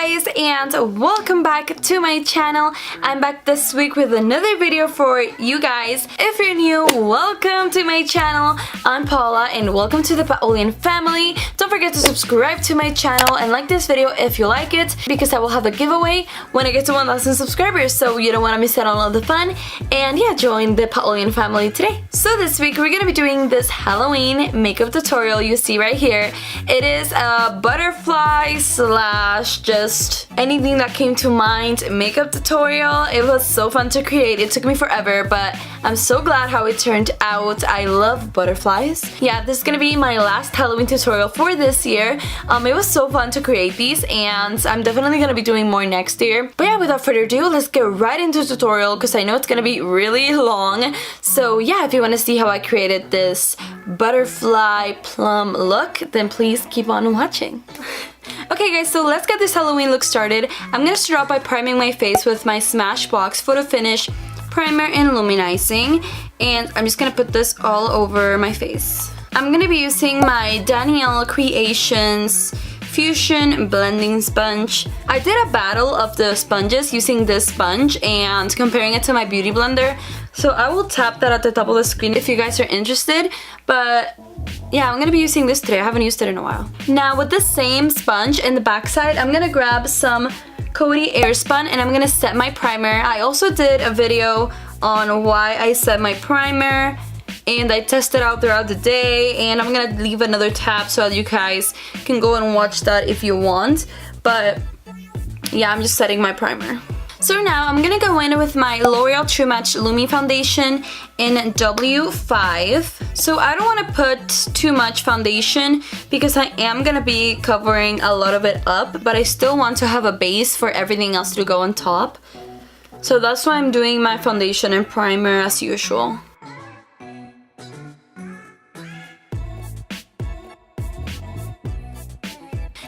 guys, and welcome back to my channel. I'm back this week with another video for you guys. If you're new, welcome to my channel. I'm Paola and welcome to the Paolian family. Don't forget to subscribe to my channel and like this video if you like it, because I will have a giveaway when I get to 1,000 subscribers, so you don't want to miss out on all the fun. And yeah, join the Paolian family today. So this week we're gonna be doing this Halloween makeup tutorial you see right here. It is a butterfly slash just anything that came to mind makeup tutorial. It was so fun to create. It took me forever, but I'm so glad how it turned out. I love butterflies. Yeah, this is gonna be my last Halloween tutorial for this year. It was so fun to create these, and I'm definitely gonna be doing more next year. But yeah, without further ado, let's get right into the tutorial because I know it's gonna be really long. So yeah, if you want to see how I created this butterfly plum look, then please keep on watching. Okay guys, so let's get this Halloween look started. I'm gonna start off by priming my face with my Smashbox Photofinish primer and Luminizing, and I'm just gonna put this all over my face. I'm gonna be using my Danielle Creations Fusion Blending Sponge. I did a battle of the sponges using this sponge and comparing it to my beauty blender, so I will tap that at the top of the screen if you guys are interested. But yeah, I'm gonna be using this today. I haven't used it in a while. Now with the same sponge in the backside, I'm gonna grab some Coty Airspun and I'm gonna set my primer. I also did a video on why I set my primer, and I tested out throughout the day, and I'm gonna leave another tab so that you guys can go and watch that if you want. But yeah, I'm just setting my primer. So now I'm gonna go in with my L'Oreal True Match Lumi foundation in W5. So I don't want to put too much foundation because I am gonna be covering a lot of it up, but I still want to have a base for everything else to go on top. So that's why I'm doing my foundation and primer as usual.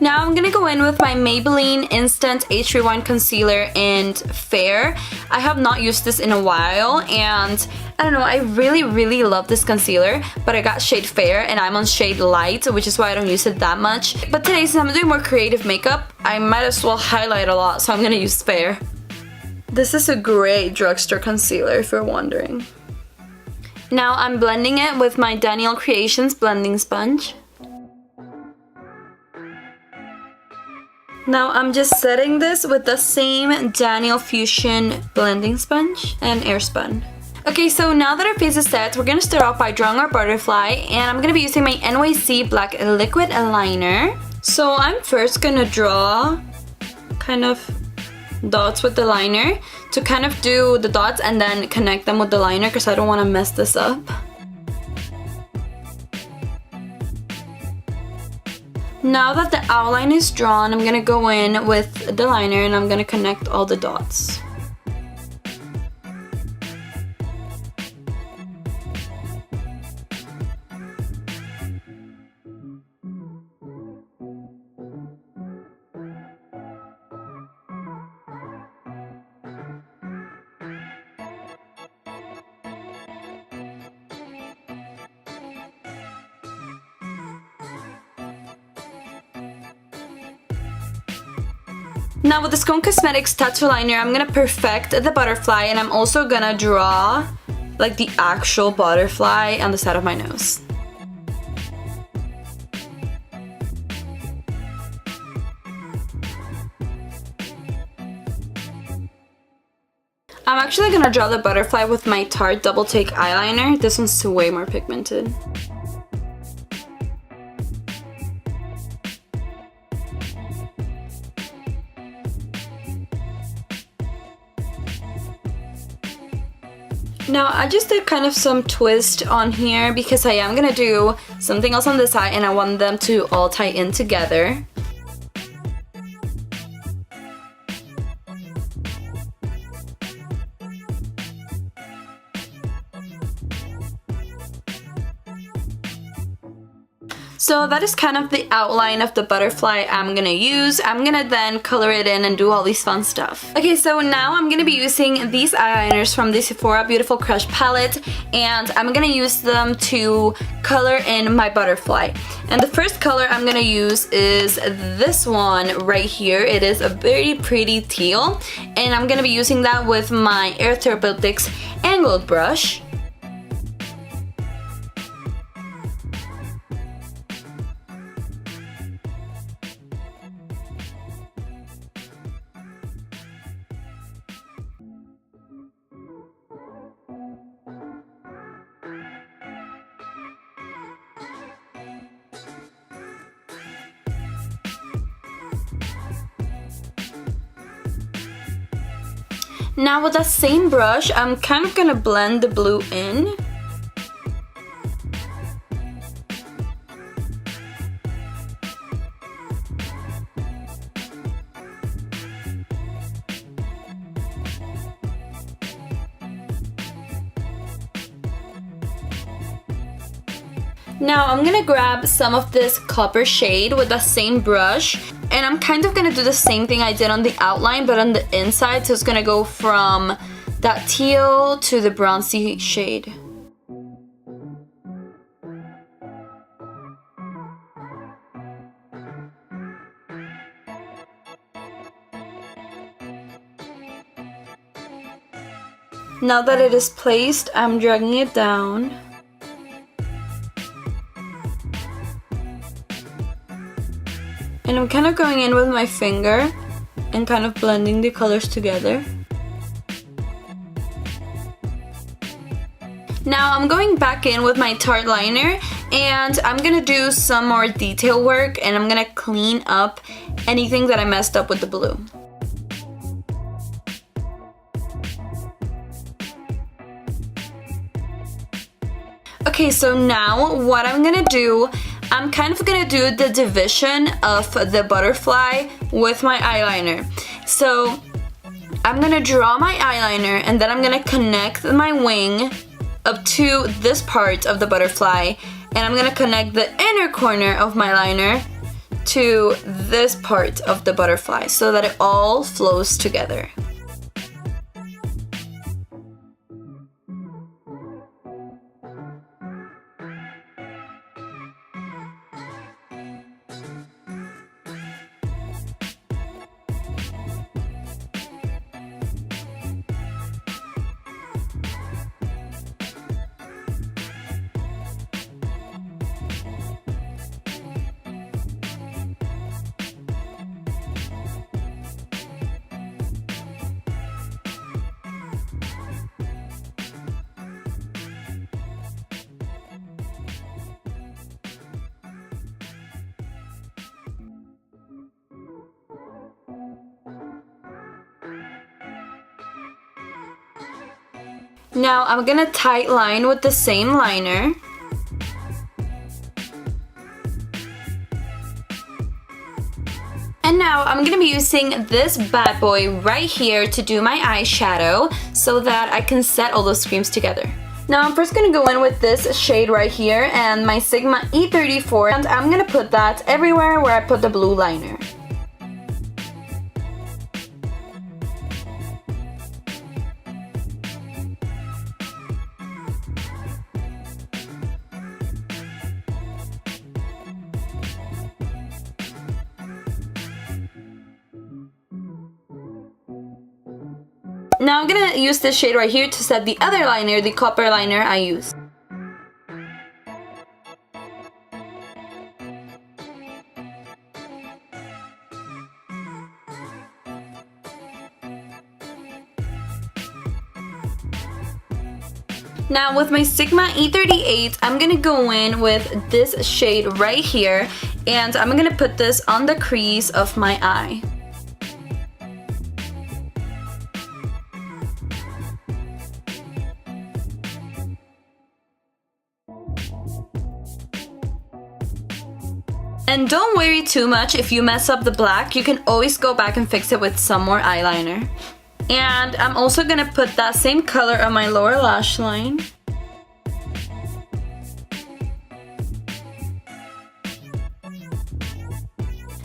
Now I'm gonna go in with my Maybelline Instant Age Rewind Concealer in Fair. I have not used this in a while, and I don't know, I really love this concealer, but I got shade Fair and I'm on shade Light, which is why I don't use it that much. But today, since I'm doing more creative makeup, I might as well highlight a lot, so I'm gonna use Fair. This is a great drugstore concealer if you're wondering. Now I'm blending it with my Danielle Creations blending sponge. Now I'm just setting this with the same Danielle Fusion blending sponge and Airspun. Okay, so now that our face is set, we're gonna start off by drawing our butterfly, and I'm gonna be using my NYC Black Liquid Eyeliner. So I'm first gonna draw kind of dots with the liner to kind of do the dots and then connect them with the liner because I don't want to mess this up. Now that the outline is drawn, I'm gonna go in with the liner and I'm gonna connect all the dots. Now with the Iikonn Cosmetics Tattoo Liner, I'm gonna perfect the butterfly, and I'm also gonna draw like the actual butterfly on the side of my nose. I'm actually gonna draw the butterfly with my Tarte Double Take eyeliner. This one's way more pigmented. Now I just did kind of some twist on here because I am gonna do something else on this side and I want them to all tie in together. So that is kind of the outline of the butterfly I'm gonna use. I'm gonna then color it in and do all these fun stuff. Okay, so now I'm gonna be using these eyeliners from the Sephora Beautiful Crush palette, and I'm gonna use them to color in my butterfly. And the first color I'm gonna use is this one right here. It is a very pretty teal, and I'm gonna be using that with my Therapeutics angled brush. Now with that same brush, I'm kind of gonna blend the blue in. Now I'm gonna grab some of this copper shade with the same brush, and I'm kind of gonna do the same thing I did on the outline but on the inside, so it's gonna go from that teal to the bronzy shade. Now that it is placed, I'm dragging it down. And I'm kind of going in with my finger and kind of blending the colors together. Now I'm going back in with my Tarte liner, and I'm gonna do some more detail work, and I'm gonna clean up anything that I messed up with the blue. Okay, so now what I'm gonna do, I'm kind of gonna do the division of the butterfly with my eyeliner. So I'm gonna draw my eyeliner, and then I'm gonna connect my wing up to this part of the butterfly, and I'm gonna connect the inner corner of my liner to this part of the butterfly so that it all flows together. Now I'm gonna tight line with the same liner. And now I'm gonna be using this bad boy right here to do my eyeshadow so that I can set all those creams together. Now I'm first gonna go in with this shade right here and my Sigma E34, and I'm gonna put that everywhere where I put the blue liner. Now I'm gonna use this shade right here to set the other liner, the copper liner I used. Now with my Sigma E38, I'm gonna go in with this shade right here, and I'm gonna put this on the crease of my eye. And don't worry too much if you mess up the black, you can always go back and fix it with some more eyeliner. And I'm also gonna put that same color on my lower lash line.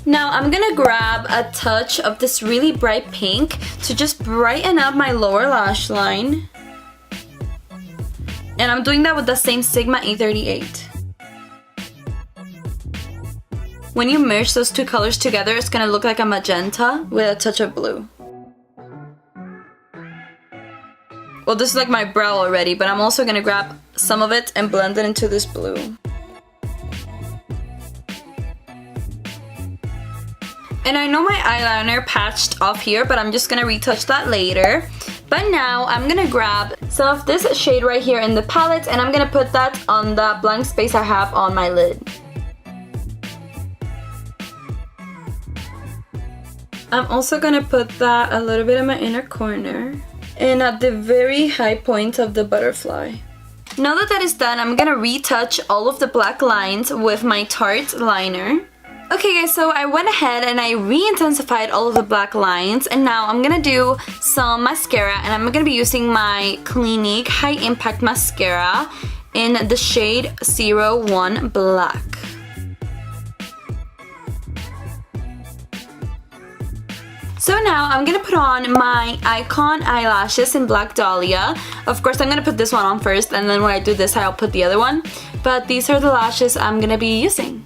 Now I'm gonna grab a touch of this really bright pink to just brighten up my lower lash line. And I'm doing that with the same Sigma E38. When you merge those two colors together, it's gonna look like a magenta with a touch of blue. Well, this is like my brow already, but I'm also gonna grab some of it and blend it into this blue. And I know my eyeliner patched off here, but I'm just gonna retouch that later. But now I'm gonna grab some of this shade right here in the palette, and I'm gonna put that on that blank space I have on my lid. I'm also gonna put that a little bit in my inner corner and at the very high point of the butterfly. Now that that is done, I'm gonna retouch all of the black lines with my Tarte liner. Okay guys, so I went ahead and I re-intensified all of the black lines, and now I'm gonna do some mascara, and I'm gonna be using my Clinique High Impact Mascara in the shade 01 Black. So now I'm gonna put on my Iikonn eyelashes in Black Dahlia. Of course, I'm gonna put this one on first, and then when I do this, I'll put the other one. But these are the lashes I'm gonna be using.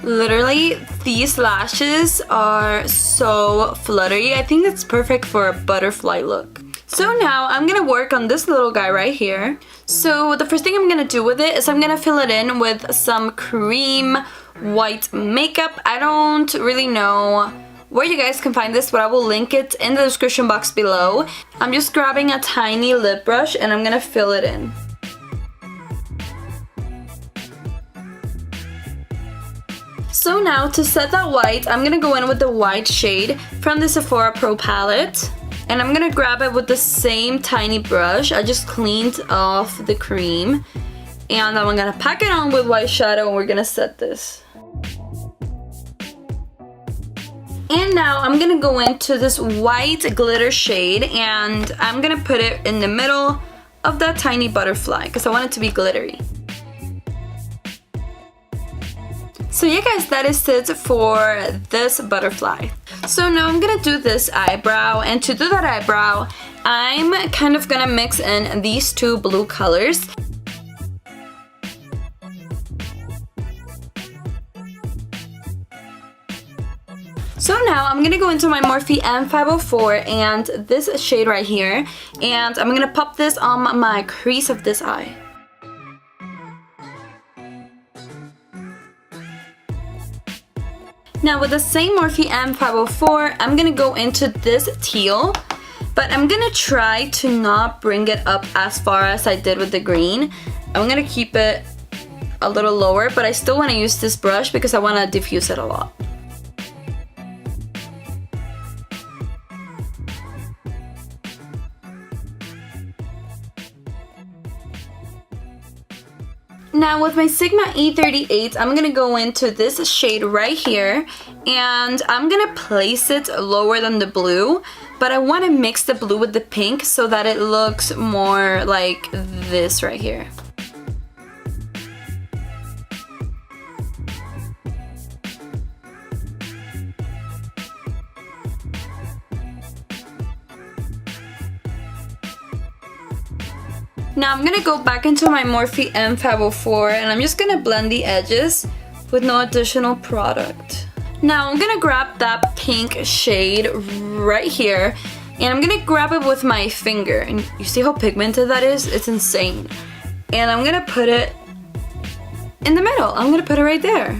Literally, these lashes are so fluttery. I think it's perfect for a butterfly look. So now I'm gonna work on this little guy right here. So the first thing I'm gonna do with it is I'm gonna fill it in with some cream white makeup. I don't really know where you guys can find this, but I will link it in the description box below. I'm just grabbing a tiny lip brush and I'm gonna fill it in. So now to set that white, I'm gonna go in with the white shade from the Sephora Pro palette. And I'm gonna grab it with the same tiny brush. I just cleaned off the cream. And then I'm gonna pack it on with white shadow and we're gonna set this. And now I'm gonna go into this white glitter shade and I'm gonna put it in the middle of that tiny butterfly because I want it to be glittery. So yeah guys, that is it for this butterfly. So now I'm gonna do this eyebrow, and to do that eyebrow, I'm kind of gonna mix in these two blue colors. So now I'm gonna go into my Morphe M504 and this shade right here, and I'm gonna pop this on my crease of this eye. Now with the same Morphe M504, I'm gonna go into this teal, but I'm gonna try to not bring it up as far as I did with the green. I'm gonna keep it a little lower, but I still wanna use this brush because I wanna diffuse it a lot. Now with my Sigma E38, I'm gonna go into this shade right here and I'm gonna place it lower than the blue, but I want to mix the blue with the pink so that it looks more like this right here. Now I'm gonna go back into my Morphe M504 and I'm just gonna blend the edges with no additional product. Now I'm gonna grab that pink shade right here and I'm gonna grab it with my finger, and you see how pigmented that is? It's insane. And I'm gonna put it in the middle. I'm gonna put it right there.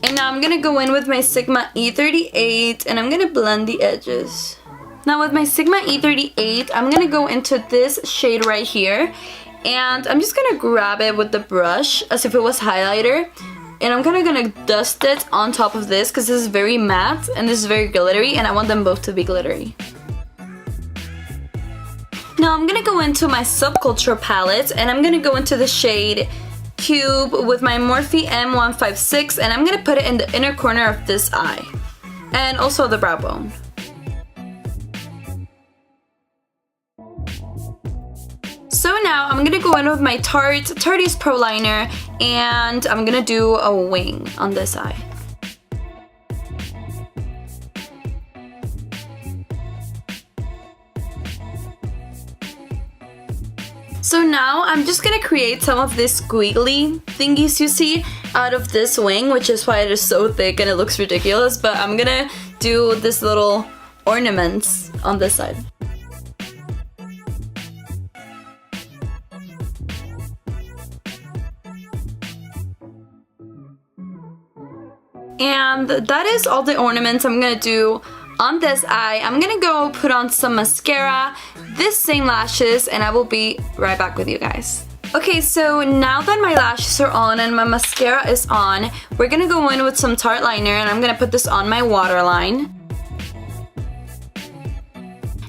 And now I'm gonna go in with my Sigma E38 and I'm gonna blend the edges. Now with my Sigma E38, I'm gonna go into this shade right here and I'm just gonna grab it with the brush as if it was highlighter, and I'm kind of gonna dust it on top of this because this is very matte and this is very glittery and I want them both to be glittery. Now I'm gonna go into my Subculture palette and I'm gonna go into the shade Cube with my Morphe M156 and I'm gonna put it in the inner corner of this eye and also the brow bone. So now I'm gonna go in with my Tarteist Pro Liner, and I'm gonna do a wing on this eye. So now I'm just gonna create some of these squiggly thingies you see out of this wing, which is why it is so thick and it looks ridiculous, but I'm gonna do this little ornaments on this side. And that is all the ornaments I'm gonna do on this eye. I'm gonna go put on some mascara, this same lashes, and I will be right back with you guys. Okay, so now that my lashes are on and my mascara is on, we're gonna go in with some Tarte liner, and I'm gonna put this on my waterline.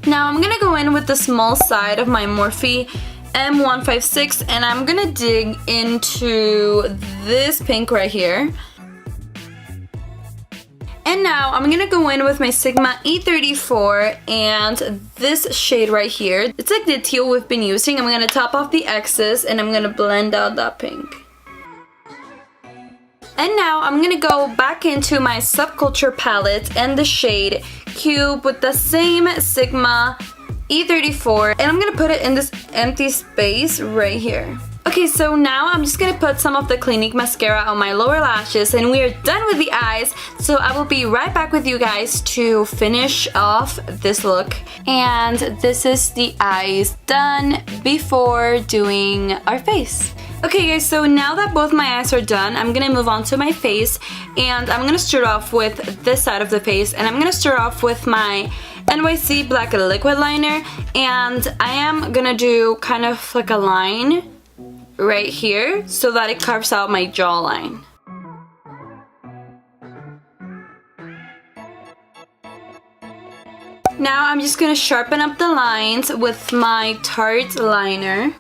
Now I'm gonna go in with the small side of my Morphe M156, and I'm gonna dig into this pink right here. And now I'm gonna go in with my Sigma E34 and this shade right here. It's like the teal we've been using. I'm gonna top off the excess and I'm gonna blend out that pink. And now I'm gonna go back into my Subculture palette and the shade Cube with the same Sigma E34, and I'm gonna put it in this empty space right here. Okay, so now I'm just gonna put some of the Clinique mascara on my lower lashes, and we are done with the eyes, so I will be right back with you guys to finish off this look. And this is the eyes done before doing our face. Okay guys, so now that both my eyes are done, I'm gonna move on to my face, and I'm gonna start off with this side of the face, and I'm gonna start off with my NYC Black Liquid Liner, and I am gonna do kind of like a line right here so that it carves out my jawline. Now I'm just gonna sharpen up the lines with my Tarte liner.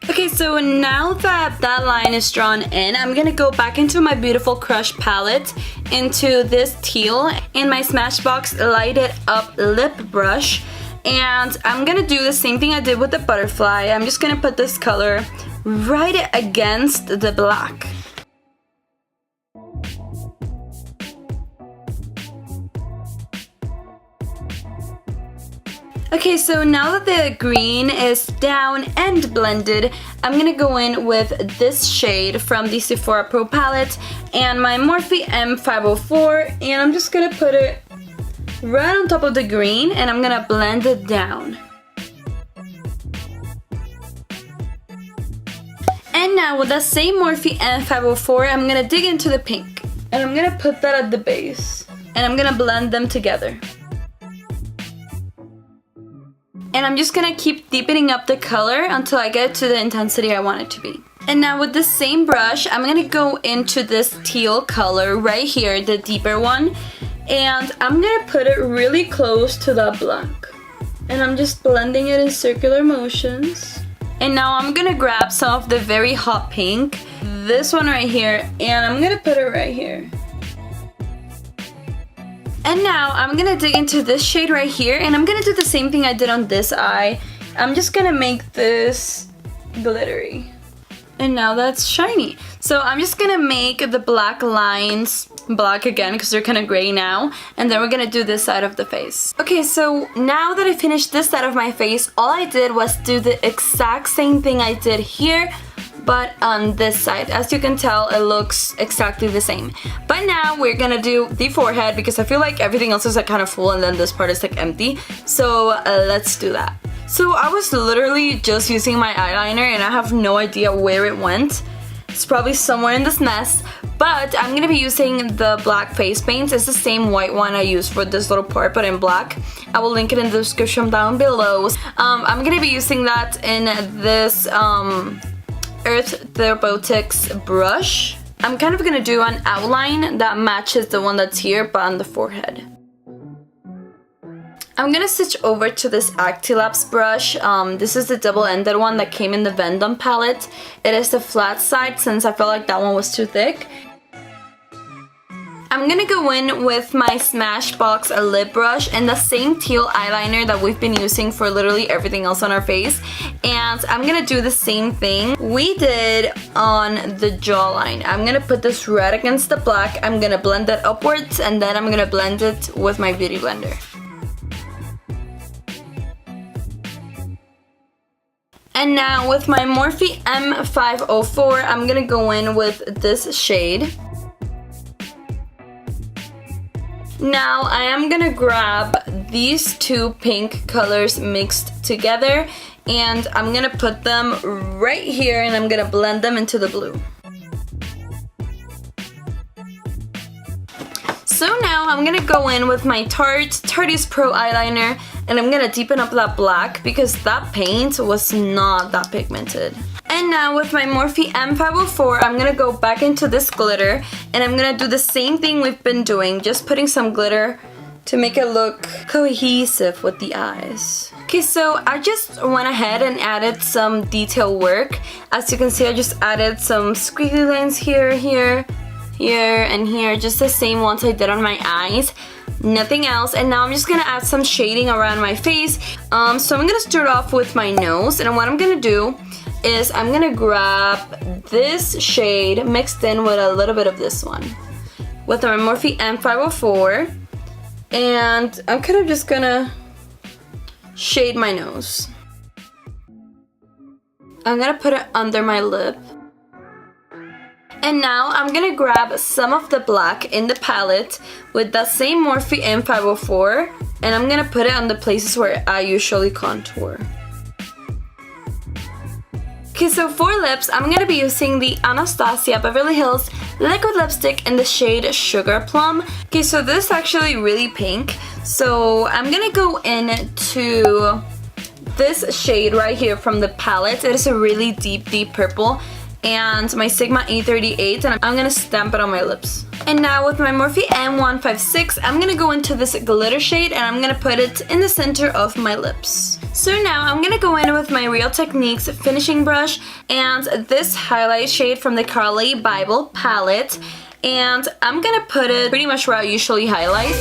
Okay, so now that that line is drawn in, I'm gonna go back into my Beautiful Crush palette, into this teal, and my Smashbox Lighted Up Lip Brush. And I'm gonna do the same thing I did with the butterfly. I'm just gonna put this color right against the black. Okay, so now that the green is down and blended, I'm gonna go in with this shade from the Sephora Pro palette and my Morphe M504, and I'm just gonna put it right on top of the green, and I'm gonna blend it down. And now with the same Morphe M504, I'm gonna dig into the pink, and I'm gonna put that at the base, and I'm gonna blend them together. And I'm just gonna keep deepening up the color until I get to the intensity I want it to be. And now with the same brush, I'm gonna go into this teal color right here, the deeper one, and I'm gonna put it really close to that black. And I'm just blending it in circular motions. And now I'm gonna grab some of the very hot pink, this one right here, and I'm gonna put it right here. And now I'm gonna dig into this shade right here, and I'm gonna do the same thing I did on this eye. I'm just gonna make this glittery. And now that's shiny. So I'm just gonna make the black lines black again because they're kind of gray now, and then we're gonna do this side of the face. Okay, so now that I finished this side of my face, all I did was do the exact same thing I did here, but on this side. As you can tell, it looks exactly the same. But now we're gonna do the forehead because I feel like everything else is like kind of full and then this part is like empty. So let's do that. So I was literally just using my eyeliner and I have no idea where it went. It's probably somewhere in this mess. But I'm gonna be using the black face paints. It's the same white one I used for this little part, but in black. I will link it in the description down below. I'm gonna be using that in this Earth Therapeutics brush. I'm kind of gonna do an outline that matches the one that's here, but on the forehead. I'm gonna switch over to this Actilapse brush. This is the double-ended one that came in the Vendome palette. It is the flat side since I felt like that one was too thick. I'm gonna go in with my Smashbox lip brush and the same teal eyeliner that we've been using for literally everything else on our face. And I'm gonna do the same thing we did on the jawline. I'm gonna put this red against the black. I'm gonna blend it upwards and then I'm gonna blend it with my beauty blender. And now with my Morphe M504, I'm gonna go in with this shade. Now I am gonna grab these two pink colors mixed together and I'm gonna put them right here and I'm gonna blend them into the blue. So now I'm gonna go in with my Tarteist Pro eyeliner and I'm gonna deepen up that black because that paint was not that pigmented. And now with my Morphe M504, I'm gonna go back into this glitter and I'm gonna do the same thing we've been doing, just putting some glitter to make it look cohesive with the eyes. Okay, so I just went ahead and added some detail work. As you can see, I just added some squiggly lines here, here, and here, just the same ones I did on my eyes. Nothing else. And now I'm just gonna add some shading around my face. So I'm gonna start off with my nose, and what I'm gonna do is I'm gonna grab this shade mixed in with a little bit of this one with my Morphe M504, and I'm kind of just gonna shade my nose. I'm gonna put it under my lip. And now I'm gonna grab some of the black in the palette with that same Morphe M504 and I'm gonna put it on the places where I usually contour. Okay, so for lips, I'm gonna be using the Anastasia Beverly Hills liquid lipstick in the shade Sugar Plum. Okay, so this is actually really pink. So I'm gonna go into this shade right here from the palette. It is a really deep purple. And my Sigma A38, and I'm gonna stamp it on my lips. And now with my Morphe M156, I'm gonna go into this glitter shade and I'm gonna put it in the center of my lips. So now I'm gonna go in with my Real Techniques finishing brush and this highlight shade from the Carli Bybel palette. And I'm gonna put it pretty much where I usually highlight.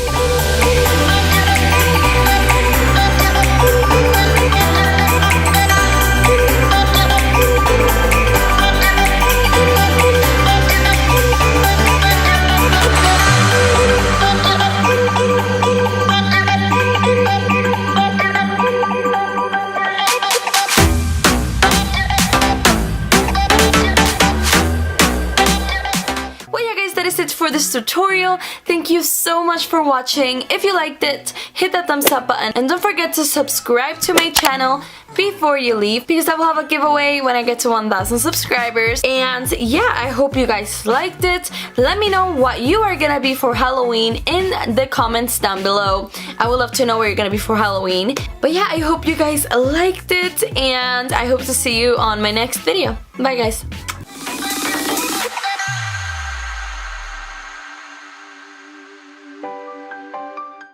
For this tutorial. Thank you so much for watching. If you liked it, hit that thumbs up button and don't forget to subscribe to my channel before you leave because I will have a giveaway when I get to 1,000 subscribers. And yeah, I hope you guys liked it. Let me know what you are gonna be for Halloween in the comments down below. I would love to know where you're gonna be for Halloween. But yeah, I hope you guys liked it and I hope to see you on my next video. Bye guys.